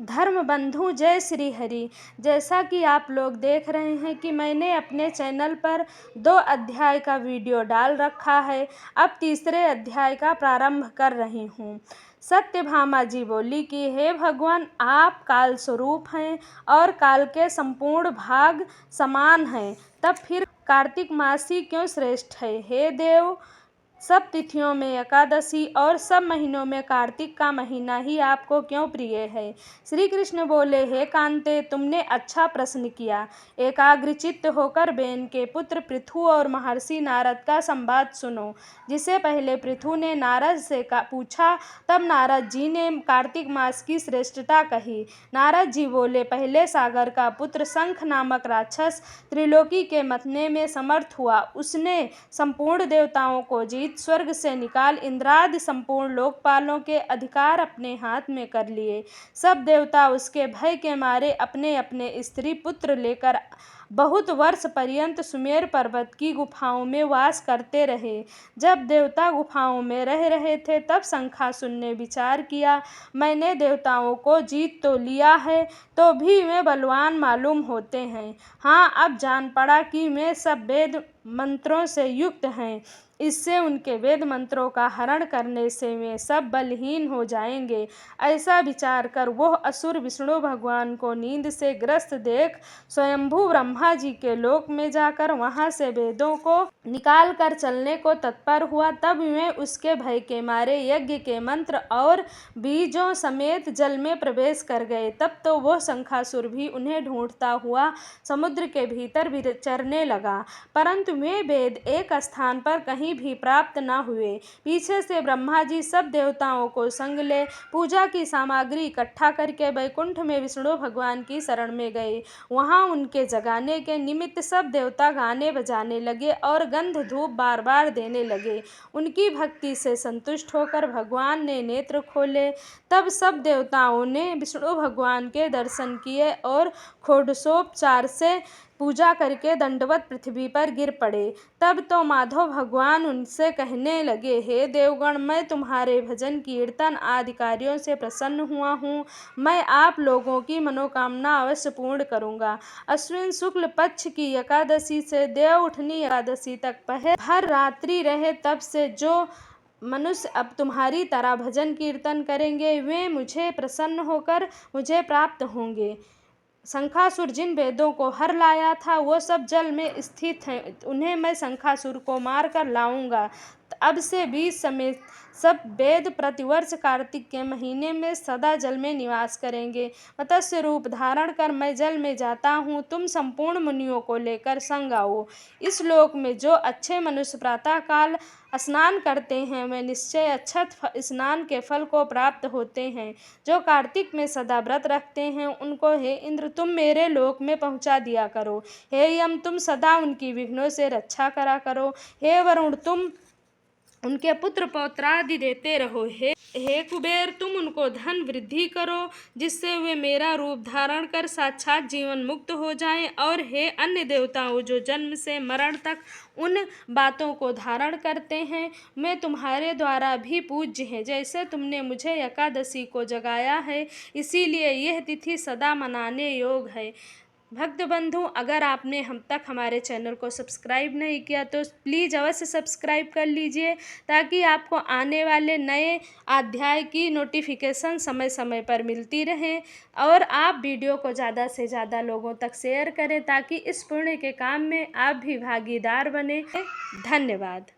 धर्म बंधु जय श्री हरि। जैसा कि आप लोग देख रहे हैं कि मैंने अपने चैनल पर 2 अध्याय का वीडियो डाल रखा है। अब तीसरे अध्याय का प्रारंभ कर रही हूँ। सत्यभामा जी बोली कि हे भगवान, आप काल स्वरूप हैं और काल के संपूर्ण भाग समान हैं, तब फिर कार्तिक मास ही क्यों श्रेष्ठ है? हे देव, सब तिथियों में एकादशी और सब महीनों में कार्तिक का महीना ही आपको क्यों प्रिय है? श्री कृष्ण बोले, हे कांते, तुमने अच्छा प्रश्न किया। एकाग्रचित्त होकर बेन के पुत्र पृथु और महर्षि नारद का संवाद सुनो। जिसे पहले पृथु ने नारद से पूछा, तब नारद जी ने कार्तिक मास की श्रेष्ठता कही। नारद जी बोले, पहले सागर का पुत्र शंख नामक राक्षस त्रिलोकी के मथने में समर्थ हुआ। उसने संपूर्ण देवताओं को जीत स्वर्ग से निकाल इंद्रादि संपूर्ण लोकपालों के अधिकार अपने हाथ में कर लिए। सब देवता उसके भय के मारे अपने अपने स्त्री पुत्र लेकर बहुत वर्ष पर्यंत सुमेर पर्वत की गुफाओं में वास करते रहे। जब देवता गुफाओं में रह रहे थे, तब शंखासुर ने विचार किया, मैंने देवताओं को जीत तो लिया है, तो भी वे बलवान मालूम होते हैं। हाँ, अब जान पड़ा कि वे सब वेद मंत्रों से युक्त हैं। इससे उनके वेद मंत्रों का हरण करने से वे सब बलहीन हो जाएंगे। ऐसा विचार कर वह असुर विष्णु भगवान को नींद से ग्रस्त देख स्वयंभू ब्रह्मा जी के लोक में जाकर वहां से वेदों को निकाल कर चलने को तत्पर हुआ। तब वे उसके भय के मारे यज्ञ के मंत्र और बीजों समेत जल में प्रवेश कर गए। तब तो वह शंखासुर भी उन्हें ढूंढता हुआ समुद्र के भीतर विचरने लगा, परंतु वे वेद एक स्थान पर कहीं भी प्राप्त न हुए। पीछे से ब्रह्मा जी सब देवताओं को संग ले पूजा की सामग्री इकट्ठा करके वैकुंठ में विष्णु भगवान की शरण में गए। वहां उनके जगाने के निमित्त सब देवता गाने बजाने लगे और गंध धूप बार बार देने लगे। उनकी भक्ति से संतुष्ट होकर भगवान ने नेत्र खोले। तब सब देवताओं ने विष्णु भगवान के दर्शन किए और षोडशोपचार से पूजा करके दंडवत पृथ्वी पर गिर पड़े। तब तो माधव भगवान उनसे कहने लगे, हे देवगण, मैं तुम्हारे भजन कीर्तन आदि कार्यों से प्रसन्न हुआ हूँ। मैं आप लोगों की मनोकामना अवश्य पूर्ण करूँगा। अश्विन शुक्ल पक्ष की एकादशी से देव उठनी एकादशी तक भर रात्रि रहे, तब से जो मनुष्य अब तुम्हारी तरह भजन कीर्तन करेंगे, वे मुझे प्रसन्न होकर मुझे प्राप्त होंगे। शंखासुर जिन वेदों को हर लाया था, वो सब जल में स्थित हैं। उन्हें मैं शंखासुर को मार कर लाऊंगा। अब से 20 समेत सब वेद प्रतिवर्ष कार्तिक के महीने में सदा जल में निवास करेंगे। मत्स्य रूप धारण कर मैं जल में जाता हूँ। तुम संपूर्ण मुनियों को लेकर संग आओ। इस लोक में जो अच्छे मनुष्य प्रातः काल स्नान करते हैं, वे निश्चय अक्षत स्नान के फल को प्राप्त होते हैं। जो कार्तिक में सदा व्रत रखते हैं, उनको हे इंद्र, तुम मेरे लोक में पहुंचा दिया करो। हे यम, तुम सदा उनकी विघ्नों से रक्षा करा करो। हे वरुण, तुम उनके पुत्र पौत्रादि देते रहो। हे कुबेर, तुम उनको धन वृद्धि करो, जिससे वे मेरा रूप धारण कर साक्षात जीवन मुक्त हो जाएं। और हे अन्य देवताओं, जो जन्म से मरण तक उन बातों को धारण करते हैं, मैं तुम्हारे द्वारा भी पूज्य हैं। जैसे तुमने मुझे एकादशी को जगाया है, इसीलिए यह तिथि सदा मनाने योग्य है। भक्त बंधु, अगर आपने हम तक हमारे चैनल को सब्सक्राइब नहीं किया तो प्लीज़ अवश्य सब्सक्राइब कर लीजिए, ताकि आपको आने वाले नए अध्याय की नोटिफिकेशन समय समय पर मिलती रहे। और आप वीडियो को ज़्यादा से ज़्यादा लोगों तक शेयर करें, ताकि इस पुण्य के काम में आप भी भागीदार बने। धन्यवाद।